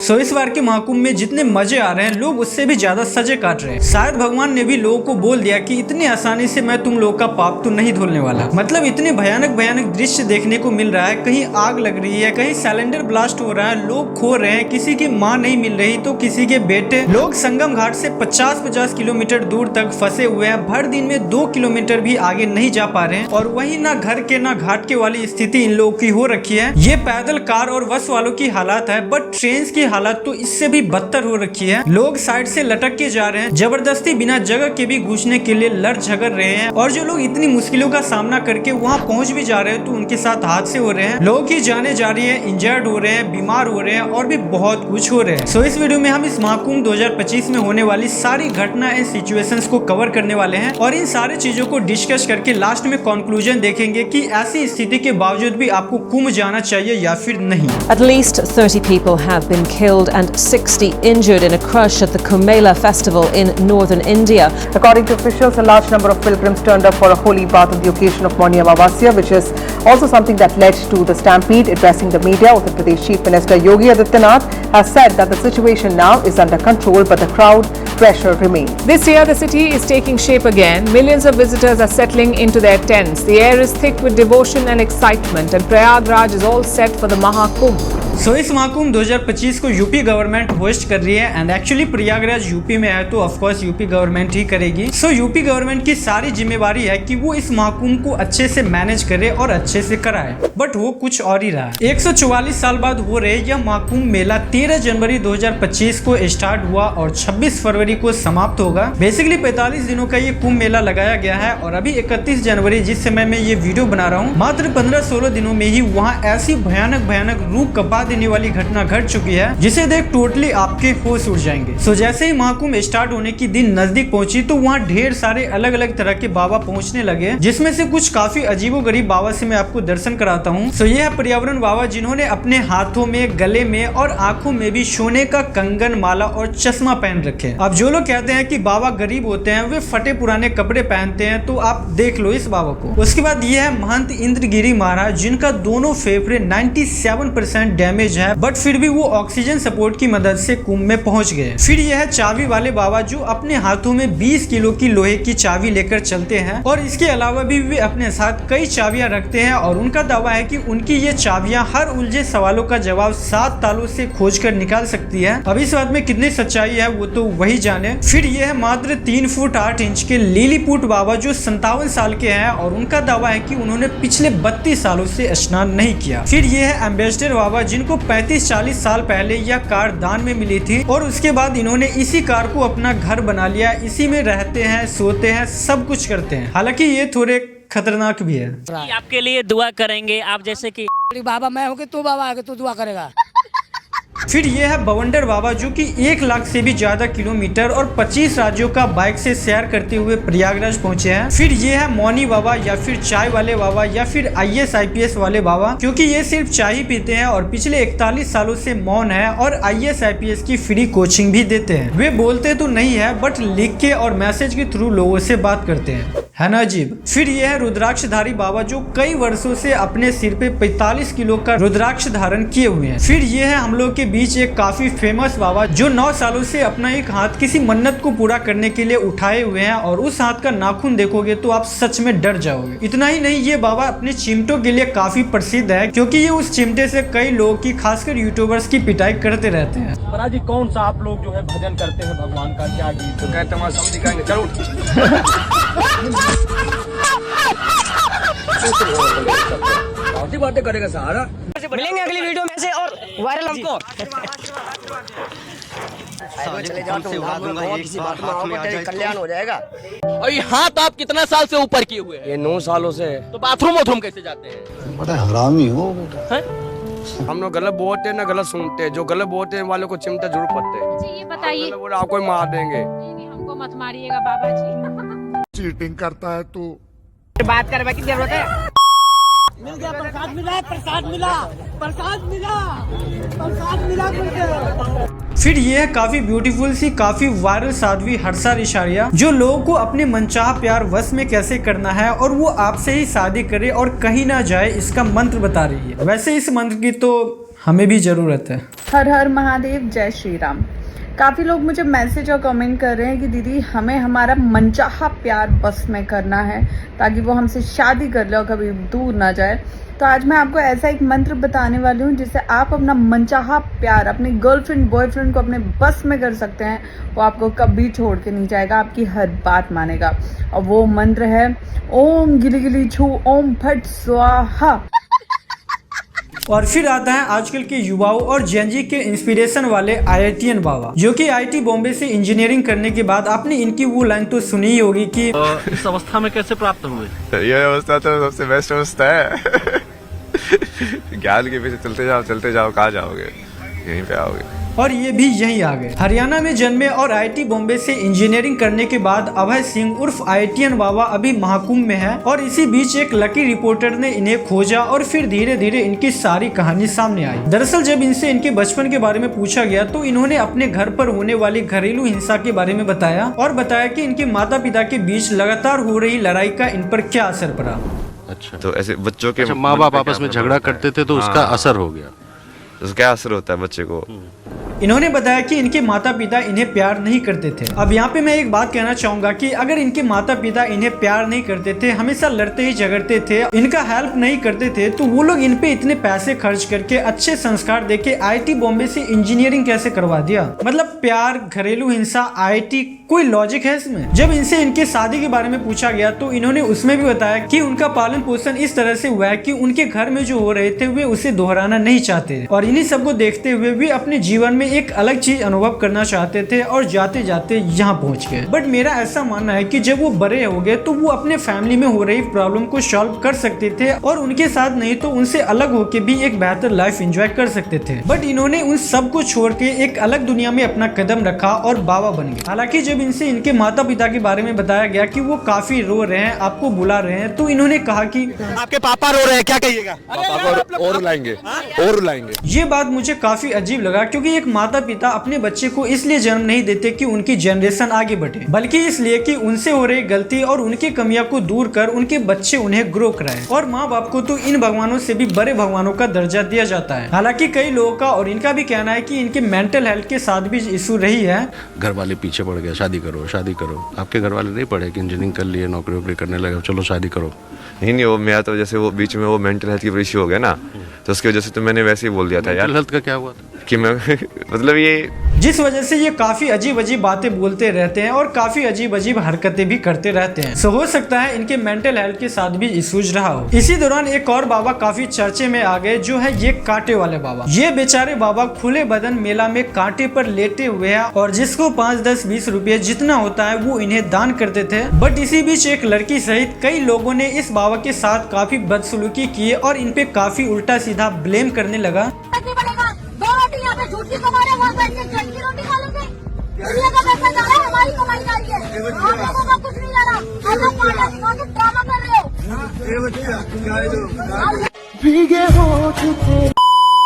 सो इस बार के महाकुंभ में जितने मजे आ रहे हैं लोग उससे भी ज्यादा सजे काट रहे हैं। शायद भगवान ने भी लोगों को बोल दिया कि इतनी आसानी से मैं तुम लोगों का पाप तो नहीं धोने वाला। मतलब इतने भयानक भयानक दृश्य देखने को मिल रहा है, कहीं आग लग रही है, कहीं सिलेंडर ब्लास्ट हो रहा है, लोग खो रहे हैं, किसी की माँ नहीं मिल रही तो किसी के बेटे। लोग संगम घाट से 50-50 किलोमीटर दूर तक फंसे हुए हैं, भर दिन में 2 किलोमीटर भी आगे नहीं जा पा रहे हैं। और वही ना घर के ना घाट के वाली स्थिति इन लोगों की हो रखी है। ये पैदल, कार और बस वालों की हालात है, बट ट्रेन की हालत तो इससे भी बदतर हो रखी है। लोग साइड से लटक के जा रहे हैं, जबरदस्ती बिना जगह के भी घुसने के लिए लड़ झगड़ रहे हैं। और जो लोग इतनी मुश्किलों का सामना करके वहाँ पहुँच भी जा रहे हैं तो उनके साथ हादसे हो रहे हैं, लोगों की जाने जा रही है, इंजर्ड हो रहे हैं, बीमार हो रहे हैं और भी बहुत कुछ हो रहे हैं। सो इस वीडियो में हम इस महाकुंभ 2025 में होने वाली सारी घटना एंड सिचुएशंस को कवर करने वाले हैं और इन सारी चीजों को डिस्कस करके लास्ट में कंक्लूजन देखेंगे कि ऐसी स्थिति के बावजूद भी आपको कुंभ जाना चाहिए या फिर नहीं। At least 30 people have been killed and 60 injured in a crush at the Kumbh Mela festival in northern India. According to officials, a large number of pilgrims turned up for a holy bath on the occasion of Mauni Amavasya, which is also something that led to the stampede. Addressing the media, Uttar Pradesh Chief Minister Yogi Adityanath has said that the situation now is under control, but the crowd pressure remains. This year, the city is taking shape again. Millions of visitors are settling into their tents. The air is thick with devotion and excitement, and Prayagraj is all set for the Mahakumbh. सो इस महाकुंभ 2025 को UP government host कर रही है and actually Prayagraj UP में है तो of course UP government ही करेगी। सो UP government की सारी जिम्मेवारी है कि वो इस महाकुंभ को अच्छे से मैनेज करे और अच्छे से कराए, बट वो कुछ और ही रहा है। 144 साल बाद हो रहे यह महाकुंभ मेला 13 जनवरी 2025 को स्टार्ट हुआ और 26 फरवरी को समाप्त होगा। बेसिकली 45 दिनों का ये कुंभ मेला लगाया गया है और अभी 31 जनवरी जिस समय में ये वीडियो बना रहा हूँ, मात्र 15-16 दिनों में ही वहाँ ऐसी भयानक रूह कपा देने वाली घटना घट चुकी है जिसे देख टोटली आपके होश उड़ जाएंगे। सो जैसे ही महाकुंभ स्टार्ट होने की दिन नजदीक पहुंची तो वहाँ ढेर सारे अलग अलग तरह के बाबा पहुंचने लगे, जिसमें से कुछ काफी अजीबोगरीब बाबा से मैं आपको दर्शन कराता हूँ। सो ये है पर्यावरण बाबा, जिन्होंने अपने हाथों में, गले में और आंखों में भी सोने का कंगन, माला और चश्मा पहन रखे। अब जो लोग कहते हैं कि बाबा गरीब होते हैं, वे फटे पुराने कपड़े पहनते हैं, तो आप देख लो इस बाबा को। उसके बाद ये है महंत इंद्रगिरी महाराज, जिनका दोनों फेफड़े 97% डैमेज है, बट फिर भी वो ऑक्सीजन सपोर्ट की मदद से कुंभ में पहुंच गए। फिर यह है चाबी वाले बाबा, जो अपने हाथों में 20 किलो की लोहे की चाबी लेकर चलते हैं और इसके अलावा भी वे अपने साथ कई चाबियां रखते हैं और उनका दावा है कि उनकी ये चाबियां हर उलझे सवालों का जवाब 7 तालों से खोजकर निकाल सकती है। अब इस बात में कितनी सच्चाई है वो तो वही जाने। फिर यह है मात्र 3 फुट 8 इंच के लिलीपुट बाबा, जो 57 साल के हैं और उनका दावा है कि उन्होंने पिछले 32 सालों से स्नान नहीं किया। फिर यह है एम्बेसडर बाबा, जिनको 35-40 साल पहले यह कार दान में मिली थी और उसके बाद इन्होंने इसी कार को अपना घर बना लिया, इसी में रहते हैं, सोते हैं, सब कुछ करते हैं। हालांकि ये थोड़े खतरनाक भी है। आपके लिए दुआ करेंगे, आप जैसे कि बाबा मैं हूँ कि तू बाबा आगे तू दुआ करेगा। फिर ये है बवंडर बाबा, जो कि 1 लाख से भी ज्यादा किलोमीटर और 25 राज्यों का बाइक से सैर करते हुए प्रयागराज पहुंचे हैं। फिर ये है मौनी बाबा या फिर चाय वाले बाबा या फिर IAS IPS वाले बाबा, क्योंकि ये सिर्फ चाय ही पीते हैं और पिछले 41 सालों से मौन है और IAS IPS की फ्री कोचिंग भी देते हैं। वे बोलते तो नहीं है बट लिख के और मैसेज के थ्रू लोगों से बात करते हैं, है ना अजीब। फिर ये है रुद्राक्षधारी बाबा, जो कई वर्षों से अपने सिर पे 45 किलो का रुद्राक्ष धारण किए हुए हैं। फिर ये है हम लोग के बीच एक काफी फेमस बाबा, जो 9 सालों से अपना एक हाथ किसी मन्नत को पूरा करने के लिए उठाए हुए हैं और उस हाथ का नाखून देखोगे तो आप सच में डर जाओगे। इतना ही नहीं, ये बाबा अपने चिमटों के लिए काफी प्रसिद्ध है, क्योंकि ये उस चिमटे से कई लोगों की, खासकर यूट्यूबर्स की पिटाई करते रहते हैं। महाराज जी, कौन सा आप लोग जो है भजन करते हैं भगवान का, क्या गीत तो कहते हैं, हम दिखाएंगे, चलो बातें करेगा सहारा। मिलेंगे अगली वीडियो में से और वायरल हमको कल्याण हो जाएगा। और ये हाथ आप कितना साल से ऊपर किए हुए हैं? ये 9 सालों से। तो बाथरूम कैसे जाते हैं? बड़ा हरामी हो बेटा। हम लोग गलत बोलते हैं ना गलत सुनते हैं, जो गलत बोलते हैं वालों को चिमटा जरूर पड़ते हैं। जी ये बताइए, आपको मार देंगे। नहीं हमको मत मारिएगा बाबा जी। चीटिंग करता है तू। बात करने की जरूरत है। मिल गया प्रसाद, मिला प्रसाद, मिला प्रसाद, मिला प्रसाद, मिला। फिर ये है काफी ब्यूटीफुल सी, काफी वायरल साध्वी हर्षा रिशारिया, जो लोगों को अपने मनचाहा प्यार वश में कैसे करना है और वो आपसे ही शादी करे और कहीं ना जाए, इसका मंत्र बता रही है। वैसे इस मंत्र की तो हमें भी ज़रूरत है। हर हर महादेव, जय श्री राम। काफ़ी लोग मुझे मैसेज और कमेंट कर रहे हैं कि दीदी हमें हमारा मनचाहा प्यार बस में करना है ताकि वो हमसे शादी कर ले और कभी दूर ना जाए। तो आज मैं आपको ऐसा एक मंत्र बताने वाली हूँ जिससे आप अपना मनचाहा प्यार अपनी गर्लफ्रेंड बॉयफ्रेंड को अपने बस में कर सकते हैं। वो आपको कभी छोड़ के नहीं जाएगा, आपकी हर बात मानेगा। और वो मंत्र है ओम गिली गिली छू ओम फट स्वाहा। और फिर आता है आजकल के युवाओं और जेनजी के इंस्पिरेशन वाले IITian बाबा, जो कि IIT बॉम्बे से इंजीनियरिंग करने के बाद आपने इनकी वो लाइन तो सुनी ही होगी कि इस अवस्था में कैसे प्राप्त हुए। ये अवस्था तो सबसे बेस्ट अवस्था है। ज्ञान के पीछे चलते जाओ कहाँ जाओगे, यहीं पे आओगे। और ये भी यहीं आ गए। हरियाणा में जन्मे और IIT बॉम्बे से इंजीनियरिंग करने के बाद अभय सिंह उर्फ IITian बाबा अभी महाकुंभ में है। और इसी बीच एक लकी रिपोर्टर ने इन्हें खोजा और फिर धीरे धीरे इनकी सारी कहानी सामने आई। दरअसल जब इनसे इनके बचपन के बारे में पूछा गया तो इन्होंने अपने घर पर होने वाली घरेलू हिंसा के बारे में बताया और बताया कि इनके माता पिता के बीच लगातार हो रही लड़ाई का इन पर क्या असर पड़ा। अच्छा, तो ऐसे बच्चों के माँ बाप आपस में झगड़ा करते थे तो उसका असर हो गया। तो क्या असर होता है बच्चे को? इन्होंने बताया कि इनके माता पिता इन्हें प्यार नहीं करते थे। अब यहाँ पे मैं एक बात कहना चाहूंगा कि अगर इनके माता पिता इन्हें प्यार नहीं करते थे, हमेशा lड़ते ही झगड़ते थे, इनका हेल्प नहीं करते थे, तो वो लोग इन पे इतने पैसे खर्च करके अच्छे संस्कार देके IIT बॉम्बे से इंजीनियरिंग कैसे करवा दिया। मतलब प्यार, घरेलू हिंसा, IIT, कोई लॉजिक है इसमें? जब इनसे इनके शादी के बारे में पूछा गया तो इन्होंने उसमें भी बताया कि उनका पालन पोषण इस तरह से हुआ है कि उनके घर में जो हो रहे थे वे उसे दोहराना नहीं चाहते और इन्हीं सबको देखते हुए वे अपने जीवन में एक अलग चीज अनुभव करना चाहते थे और जाते जाते यहाँ पहुँच गए। बट मेरा ऐसा मानना है कि जब वो बड़े हो गए तो वो अपने फैमिली में हो रही प्रॉब्लम को सॉल्व कर सकते थे और उनके साथ नहीं तो उनसे अलग होके भी एक बेहतर लाइफ एंजॉय कर सकते थे। बट इन्होंने उन सब को छोड़ के एक अलग दुनिया में अपना कदम रखा और बाबा बन गए। हालांकि जब इनसे इनके माता पिता के बारे में बताया गया कि वो काफी रो रहे हैं, आपको बुला रहे हैं, तो इन्होंने कहा कि आपके पापा रो रहे हैं, क्या कहिएगा? पापा और रुलाएंगे और रुलाएंगे। ये बात मुझे काफी अजीब लगा क्योंकि एक माता पिता अपने बच्चे को इसलिए जन्म नहीं देते कि उनकी जनरेशन आगे बढ़े, बल्कि इसलिए कि उनसे हो रही गलती और उनकी कमियां को दूर कर उनके बच्चे उन्हें ग्रो कराएं। और माँ बाप को तो इन भगवानों से भी बड़े भगवानों का दर्जा दिया जाता है। हालांकि कई लोगों का और इनका भी कहना है कि इनके मेंटल हेल्थ के साथ भी इशू रही है। घर वाले पीछे पड़ गए, शादी करो शादी करो। आपके घर वाले नहीं पड़े कि इंजीनियरिंग कर लिए, नौकरी वोकरी करने लगे, चलो शादी करो? नहीं, वो मेरा तो जैसे वो बीच में वो मेंटल हेल्थ की इश्यू हो गया ना, तो उसकी वजह से तो मैंने वैसे ही बोल दिया था यार। हेल्थ का क्या हुआ था कि मैं मतलब ये जिस वजह से ये काफी अजीब अजीब बातें बोलते रहते हैं और काफी अजीब अजीब हरकतें भी करते रहते हैं। सो हो सकता है इनके मेंटल हेल्थ के साथ भी इश्यूज रहा हो। इसी दौरान एक और बाबा काफी चर्चे में आ गए, जो है ये कांटे वाले बाबा। ये बेचारे बाबा खुले बदन मेला में कांटे पर लेटे हुए हैं और जिसको 5, 10, 20 रुपए जितना होता है वो इन्हें दान करते थे। बट इसी बीच एक लड़की सहित कई लोगों ने इस बाबा के साथ काफी बदसलूकी की और इन पे काफी उल्टा सीधा ब्लेम करने लगा। दुनिया का पैसा जा रहा है, हमारी कमाई जा रही है, आप लोगों का कुछ नहीं जा रहा। आप लोग ड्रामा कर रहे हो।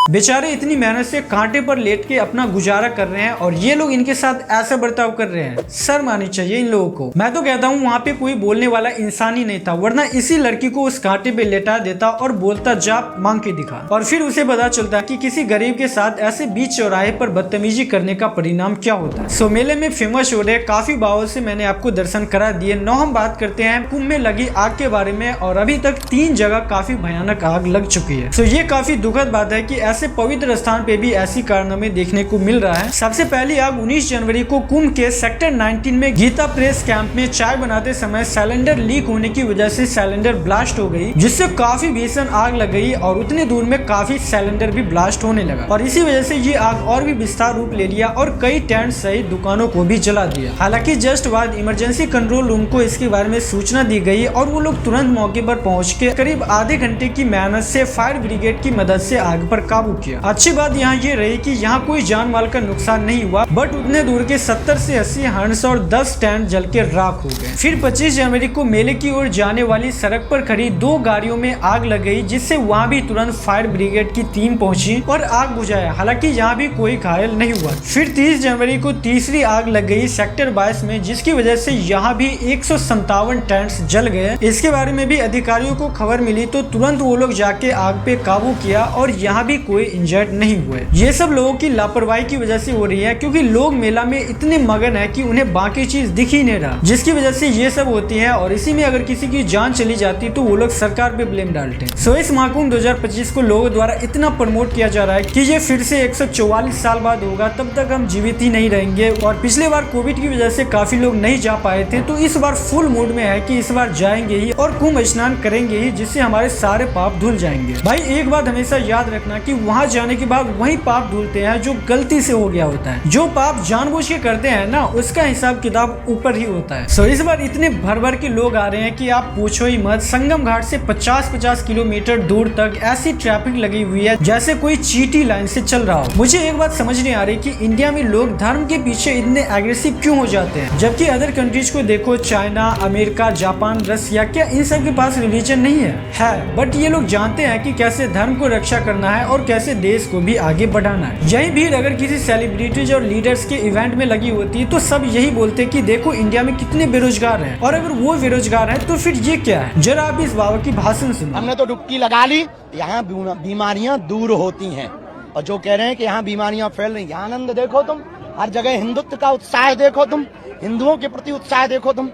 बेचारे इतनी मेहनत से कांटे पर लेट के अपना गुजारा कर रहे हैं और ये लोग इनके साथ ऐसा बर्ताव कर रहे हैं। शर्म आनी चाहिए इन लोगों को। मैं तो कहता हूँ वहाँ पे कोई बोलने वाला इंसान ही नहीं था, वरना इसी लड़की को उस कांटे पे लेटा देता और बोलता जा मांग के दिखा। और फिर उसे पता चलता कि किसी गरीब के साथ ऐसे बीच चौराहे पर बदतमीजी करने का परिणाम क्या होता है। सो मेले में फेमस हो रहे काफी बावों से मैंने आपको दर्शन करा दिए। नौ हम बात करते हैं कुंभ में लगी आग के बारे में और अभी तक 3 जगह काफी भयानक आग लग चुकी है। सो ये काफी दुखद बात है कि ऐसे पवित्र स्थान पे भी ऐसी कारनामे देखने को मिल रहा है। सबसे पहली आग 19 जनवरी को कुंभ के सेक्टर 19 में गीता प्रेस कैंप में चाय बनाते समय सिलेंडर लीक होने की वजह से सिलेंडर ब्लास्ट हो गई, जिससे काफी भीषण आग लग गई और उतने दूर में काफी सिलेंडर भी ब्लास्ट होने लगा और इसी वजह से ये आग और भी विस्तार रूप ले लिया और कई टेंट सहित दुकानों को भी जला दिया। हालांकि जस्ट बाद इमरजेंसी कंट्रोल रूम को इसके बारे में सूचना दी गई और वो लोग तुरंत मौके पर पहुंच के करीब आधे घंटे की मेहनत से फायर ब्रिगेड की मदद से आग पर काबू किया। अच्छी बात यहाँ ये रही कि यहाँ कोई जान माल का नुकसान नहीं हुआ, बट उतने दूर के 70 से 80 हंस और 10 टेंट जल के राख हो गए। फिर 25 जनवरी को मेले की ओर जाने वाली सड़क पर खड़ी 2 गाड़ियों में आग लग गई, जिससे वहाँ भी तुरंत फायर ब्रिगेड की टीम पहुंची और आग बुझाया। हालांकि यहाँ भी कोई घायल नहीं हुआ। फिर 30 जनवरी को तीसरी आग लग गई सेक्टर 22 में, जिसकी वजह से यहाँ भी 157 टेंट्स जल गए। इसके बारे में भी अधिकारियों को खबर मिली तो तुरंत वो लोग जाके आग पे काबू किया और यहाँ भी कोई इंजर्ड नहीं हुए। ये सब लोगों की लापरवाही की वजह से हो रही है, क्योंकि लोग मेला में इतने मगन है कि उन्हें बाकी चीज दिख ही नहीं रहा, जिसकी वजह से ये सब होती है। और इसी में अगर किसी की जान चली जाती तो वो लोग सरकार पे ब्लेम डालते हैं। सो इस महाकुंभ 2025 को लोगों द्वारा इतना प्रमोट किया जा रहा है कि ये फिर से 144 साल बाद होगा, तब तक हम जीवित ही नहीं रहेंगे। और पिछले बार कोविड की वजह से काफी लोग नहीं जा पाए थे, तो इस बार फुल मूड में है कि इस बार जाएंगे ही और कुंभ स्नान करेंगे ही, जिससे हमारे सारे पाप धुल जाएंगे। भाई एक बात हमेशा याद रखना कि वहाँ जाने के बाद वही पाप धुलते हैं जो गलती से हो गया होता है। जो पाप जानबूझ के करते हैं ना, उसका हिसाब किताब ऊपर ही होता है। सो इस बार इतने भर भर के लोग आ रहे हैं कि आप पूछो ही मत। संगम घाट से 50-50 किलोमीटर दूर तक ऐसी ट्रैफिक लगी हुई है जैसे कोई चीटी लाइन से चल रहा हो। मुझे एक बात समझ नहीं आ रही कि इंडिया में लोग धर्म के पीछे इतने एग्रेसिव क्यों हो जाते हैं, जबकि अदर कंट्रीज को देखो, चाइना, अमेरिका, जापान, रसिया, क्या इन सब के पास रिलीजन नहीं है? बट ये लोग जानते हैं कि कैसे धर्म को रक्षा करना है और कैसे देश को भी आगे बढ़ाना है। यही भीड़ अगर किसी सेलिब्रिटीज और लीडर्स के इवेंट में लगी होती तो सब यही बोलते कि देखो इंडिया में कितने बेरोजगार हैं, और अगर वो बेरोजगार हैं तो फिर ये क्या है। जरा आप इस बाबा की भाषण सुनो। हमने तो डुबकी लगा ली, यहाँ बीमारियां दूर होती हैं, और जो कह रहे हैं कि यहाँ बीमारियां फैल रही, यहाँ आनंद देखो तुम, हर जगह हिंदुत्व का उत्साह देखो तुम, हिंदुओं के प्रति उत्साह देखो तुम।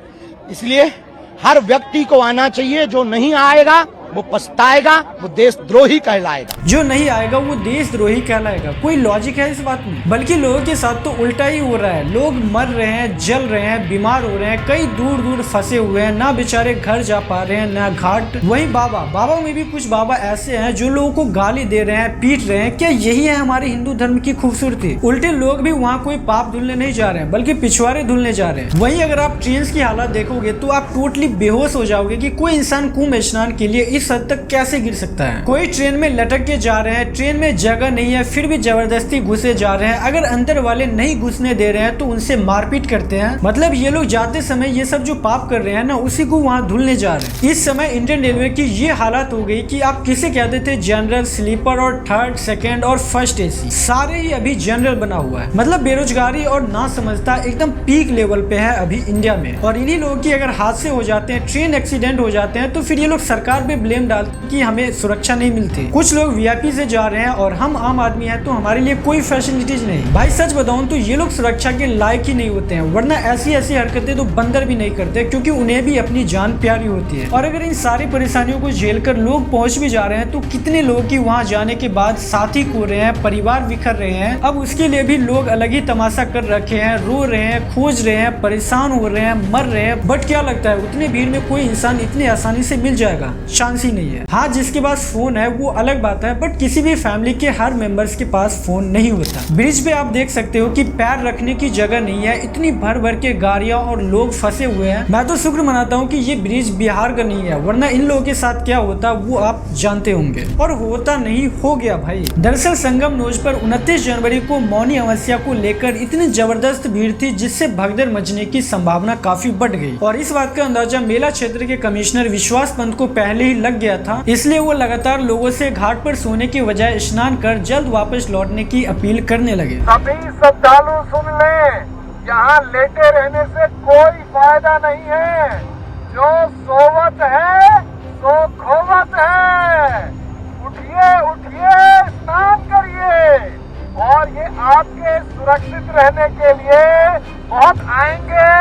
इसलिए हर व्यक्ति को आना चाहिए, जो नहीं आएगा वो पछताएगा, वो देशद्रोही कहलाएगा। जो नहीं आएगा वो देशद्रोही कहलाएगा। कोई लॉजिक है इस बात में? बल्कि लोगों के साथ तो उल्टा ही हो रहा है। लोग मर रहे हैं, जल रहे हैं, बीमार हो रहे हैं, कई दूर दूर फंसे हुए हैं, ना बेचारे घर जा पा रहे हैं, ना घाट। वही बाबा में भी कुछ बाबा ऐसे हैं जो लोगों को गाली दे रहे हैं, पीट रहे हैं। क्या यही है हमारे हिंदू धर्म की खूबसूरती? उल्टे लोग भी वहाँ कोई पाप धुलने नहीं जा रहे हैं, बल्कि पिछवाड़े धुलने जा रहे हैं। वहीं अगर आप ट्रेन की हालत देखोगे तो आप टोटली बेहोश हो जाओगे कि कोई इंसान कुंभ स्नान के लिए इस हद तक कैसे गिर सकता है। कोई ट्रेन में लटक के जा रहे हैं, ट्रेन में जगह नहीं है, फिर भी जबरदस्ती घुसे जा रहे हैं। अगर अंदर वाले नहीं घुसने दे रहे हैं तो उनसे मारपीट करते हैं। मतलब ये लोग जाते समय ये सब जो पाप कर रहे हैं ना, उसी को वहाँ धुलने जा रहे हैं। इस समय इंडियन रेलवे की ये हालत हो गई कि आप किसे कहते थे जनरल, स्लीपर और थर्ड, सेकेंड और फर्स्ट एसी, सारे ही अभी जनरल बना हुआ है। मतलब बेरोजगारी और ना समझता एकदम पीक लेवल पे है अभी इंडिया में। और इन्हीं लोगों की अगर हादसे हो जाते हैं, ट्रेन एक्सीडेंट हो जाते हैं, तो फिर ये लोग सरकार पे ब्लेम डालते कि हमें सुरक्षा नहीं मिलती। कुछ लोग वीआईपी से जा रहे हैं और हम आम आदमी हैं तो हमारे लिए कोई फैसिलिटीज नहीं। भाई सच बताऊं तो ये लोग सुरक्षा के लायक ही नहीं होते हैं, वरना ऐसी हरकतें तो बंदर भी नहीं करते, क्योंकि उन्हें भी अपनी जान प्यारी होती है। और अगर इन सारी परेशानियों को झेल कर लोग पहुंच भी जा रहे हैं तो कितने लोग की वहाँ जाने के बाद साथी खो रहे हैं, परिवार बिखर रहे हैं। अब उसके लिए भी लोग अलग ही तमाशा कर रखे हैं, रो रहे हैं, खोज रहे हैं, परेशान हो रहे हैं, मर रहे हैं। बट क्या लगता है उतनी भीड़ में कोई इंसान इतनी आसानी से मिल जाएगा? चांस ही नहीं है। हाँ, जिसके पास फोन है वो अलग बात है, बट किसी भी फैमिली के हर मेंबर्स के पास फोन नहीं होता। ब्रिज पे आप देख सकते हो कि पैर रखने की जगह नहीं है, इतनी भर भर के गाड़ियां और लोग फंसे हुए हैं। मैं तो शुक्र मनाता हूँ कि ये ब्रिज बिहार का नहीं है, वरना इन लोगों के साथ क्या होता वो आप जानते होंगे। और होता नहीं, हो गया भाई। दरअसल संगम नोज पर 29 जनवरी को मौनी अमावस्या को लेकर इतनी जबरदस्त भीड़ थी जिससे भगदड़ मचने की संभावना काफी बढ़ गई। और इस बात का अंदाजा मेला क्षेत्र के कमिश्नर विश्वास पंत को पहले ही लग गया था, इसलिए वो लगातार लोगों से घाट पर सोने के बजाय स्नान कर जल्द वापस लौटने की अपील करने लगे। सभी श्रद्धालु सुन लें, यहाँ लेटे रहने से कोई फायदा नहीं है। जो सोवत है सो खोवत है। उठिए उठिए, स्नान करिए, और ये आपके सुरक्षित रहने के लिए बहुत आएंगे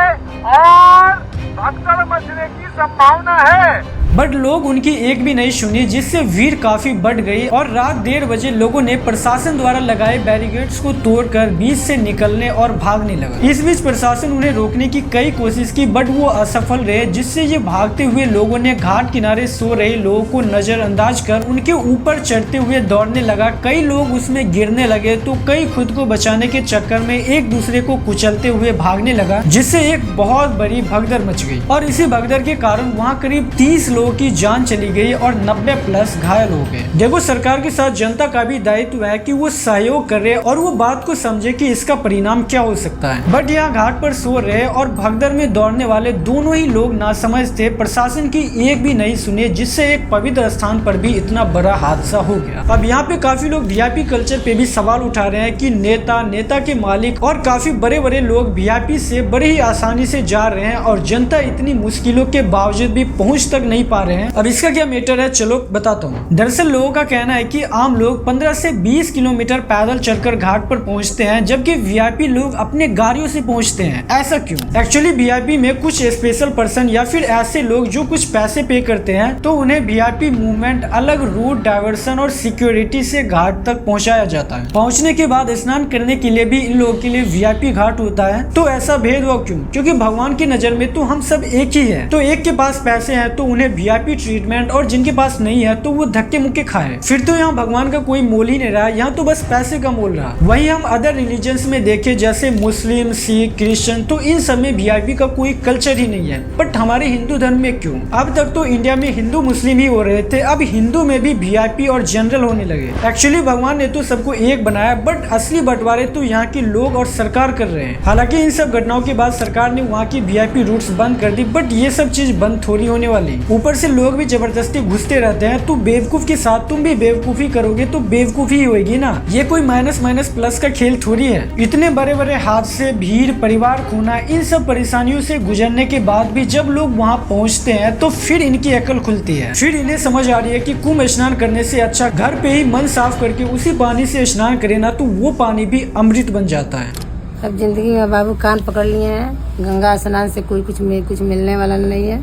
और भगदड़ मचने की संभावना है। बट लोग उनकी एक भी नहीं सुनी, जिससे भीड़ काफी बढ़ गई और रात 1:30 बजे लोगों ने प्रशासन द्वारा लगाए बैरिकेड्स को तोड़कर बीच से निकलने और भागने लगा। इस बीच प्रशासन उन्हें रोकने की कई कोशिश की, बट वो असफल रहे, जिससे ये भागते हुए लोगों ने घाट किनारे सो रहे लोगों को नजरअंदाज कर उनके ऊपर चढ़ते हुए दौड़ने लगा। कई लोग उसमें गिरने लगे तो कई खुद को बचाने के चक्कर में एक दूसरे को कुचलते हुए भागने लगा, जिससे एक बहुत बड़ी भगदड़ मच गई। और इसी भगदड़ के कारण वहाँ करीब 30 लोगों की जान चली गई और 90+ घायल हो गए। देखो, सरकार के साथ जनता का भी दायित्व है कि वो सहयोग करे और वो बात को समझे कि इसका परिणाम क्या हो सकता है। बट यहाँ घाट पर सो रहे और भगदड़ में दौड़ने वाले दोनों ही लोग नासमझ थे, प्रशासन की एक भी नहीं सुने, जिससे एक पवित्र स्थान पर भी इतना बड़ा हादसा हो गया। अब यहाँ पे काफी लोग वीआईपी कल्चर पे भी सवाल उठा रहे हैं कि नेता के मालिक और काफी बड़े बड़े लोग वीआईपी से बड़े ही आसानी से जा रहे हैं और जनता इतनी मुश्किलों के बावजूद भी पहुँच तक नहीं पा पा रहे हैं। अब इसका क्या मैटर है, चलो बताता हूँ। दरअसल लोगों का कहना है कि आम लोग 15 से 20 किलोमीटर पैदल चलकर घाट पर पहुंचते हैं, जबकि वीआईपी लोग अपने गाड़ियों से पहुंचते हैं। ऐसा क्यों? एक्चुअली वीआईपी में कुछ स्पेशल पर्सन या फिर ऐसे लोग जो कुछ पैसे पे करते हैं, तो उन्हें वीआईपी मूवमेंट अलग रूट डायवर्सन और सिक्योरिटी से घाट तक पहुंचाया जाता है। पहुंचने के बाद स्नान करने के लिए भी इन लोगों के लिए वीआईपी घाट होता है। तो ऐसा भेदभाव क्यों? क्योंकि भगवान की नजर में तो हम सब एक ही है। तो एक के पास पैसे हैं तो उन्हें वीआईपी ट्रीटमेंट, और जिनके पास नहीं है तो वो धक्के मुक्के खाए। फिर तो यहाँ भगवान का कोई मोल ही नहीं रहा, यहाँ तो बस पैसे का मोल रहा। वहीं हम अदर रिलीजन्स में देखें जैसे मुस्लिम, सिख, क्रिश्चियन, तो इन सब में वीआईपी का कोई कल्चर ही नहीं है। बट हमारे हिंदू धर्म में क्यों? अब तक तो इंडिया में हिंदू मुस्लिम ही हो रहे थे, अब हिंदू में भी वीआईपी और जनरल होने लगे। एक्चुअली भगवान ने तो सबको एक बनाया, बट असली बंटवारे तो यहाँ के लोग और सरकार कर रहे हैं। हालांकि इन सब घटनाओं के बाद सरकार ने वहाँ की वीआईपी रूट्स बंद कर दी, बट ये सब चीज बंद थोड़ी होने वाली। ऊपर से लोग भी जबरदस्ती घुसते रहते हैं, तो बेवकूफ के साथ तुम भी बेवकूफी करोगे तो बेवकूफी होगी ना। ये कोई माइनस माइनस प्लस का खेल थोड़ी है। इतने बड़े बड़े हादसे, भीड़, परिवार खोना, इन सब परेशानियों से गुजरने के बाद भी जब लोग वहाँ पहुँचते हैं तो फिर इनकी अकल खुलती है। फिर इन्हें समझ आ रही है कि कुंभ स्नान करने से अच्छा घर पे ही मन साफ करके उसी पानी से स्नान करे ना, तो वो पानी भी अमृत बन जाता है। अब जिंदगी में बाबू कान पकड़ लिए हैं, गंगा स्नान से कोई कुछ मिलने वाला नहीं है।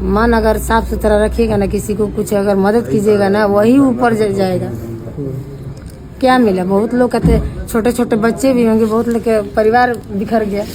मन अगर साफ सुथरा रखिएगा ना, किसी को कुछ अगर मदद कीजिएगा ना, वही ऊपर जाएगा। क्या मिला? बहुत लोग कहते, छोटे छोटे बच्चे भी होंगे, बहुत लोग के परिवार बिखर गया।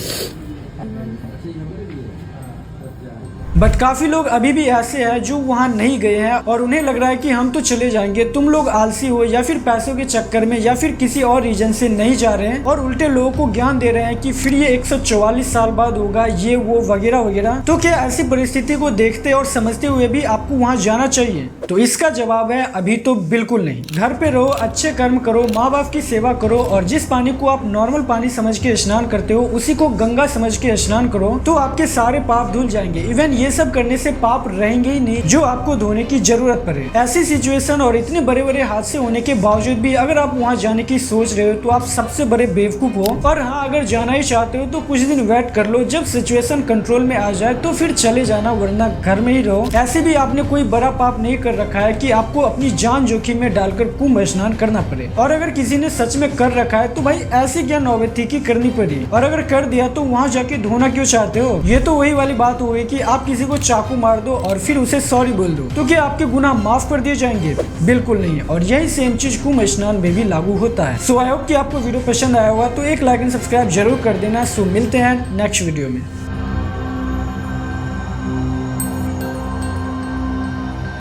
बट काफी लोग अभी भी ऐसे हैं जो वहाँ नहीं गए हैं और उन्हें लग रहा है कि हम तो चले जाएंगे, तुम लोग आलसी हो, या फिर पैसों के चक्कर में या फिर किसी और रीजन से नहीं जा रहे हैं, और उल्टे लोगों को ज्ञान दे रहे हैं कि फिर ये 144 साल बाद होगा, ये वो वगैरह वगैरह। तो क्या ऐसी परिस्थिति को देखते और समझते हुए भी आपको वहाँ जाना चाहिए? तो इसका जवाब है अभी तो बिल्कुल नहीं। घर पे रहो, अच्छे कर्म करो, माँ बाप की सेवा करो, और जिस पानी को आप नॉर्मल पानी समझ के स्नान करते हो उसी को गंगा समझ के स्नान करो, तो आपके सारे पाप धुल जाएंगे। इवन ये सब करने से पाप रहेंगे ही नहीं जो आपको धोने की जरूरत पड़े। ऐसी सिचुएशन और इतने बड़े बड़े हादसे होने के बावजूद भी अगर आप वहाँ जाने की सोच रहे हो तो आप सबसे बड़े बेवकूफ हो। और हाँ, अगर जाना ही चाहते हो तो कुछ दिन वेट कर लो, जब सिचुएशन कंट्रोल में आ जाए तो फिर चले जाना, वरना घर में ही रहो। ऐसे भी आपने कोई बड़ा पाप नहीं कर रखा है कि आपको अपनी जान जोखिम में डालकर कुंभ स्नान करना पड़े। और अगर किसी ने सच में कर रखा है तो भाई ऐसी क्या नौबत थी कि करनी पड़ी, और अगर कर दिया तो वहाँ जाके धोना क्यों चाहते हो? ये तो वही वाली बात हो गई कि आप किसी को चाकू मार दो और फिर उसे सॉरी बोल दो, तो क्या आपके गुनाह माफ कर दिए जाएंगे? बिल्कुल नहीं। और यही सेम चीज कुंभ स्नान में भी लागू होता है। सो आई होप कि आपको वीडियो पसंद आया होगा, तो एक लाइक एंड सब्सक्राइब जरूर कर देना। सो मिलते हैं नेक्स्ट वीडियो में।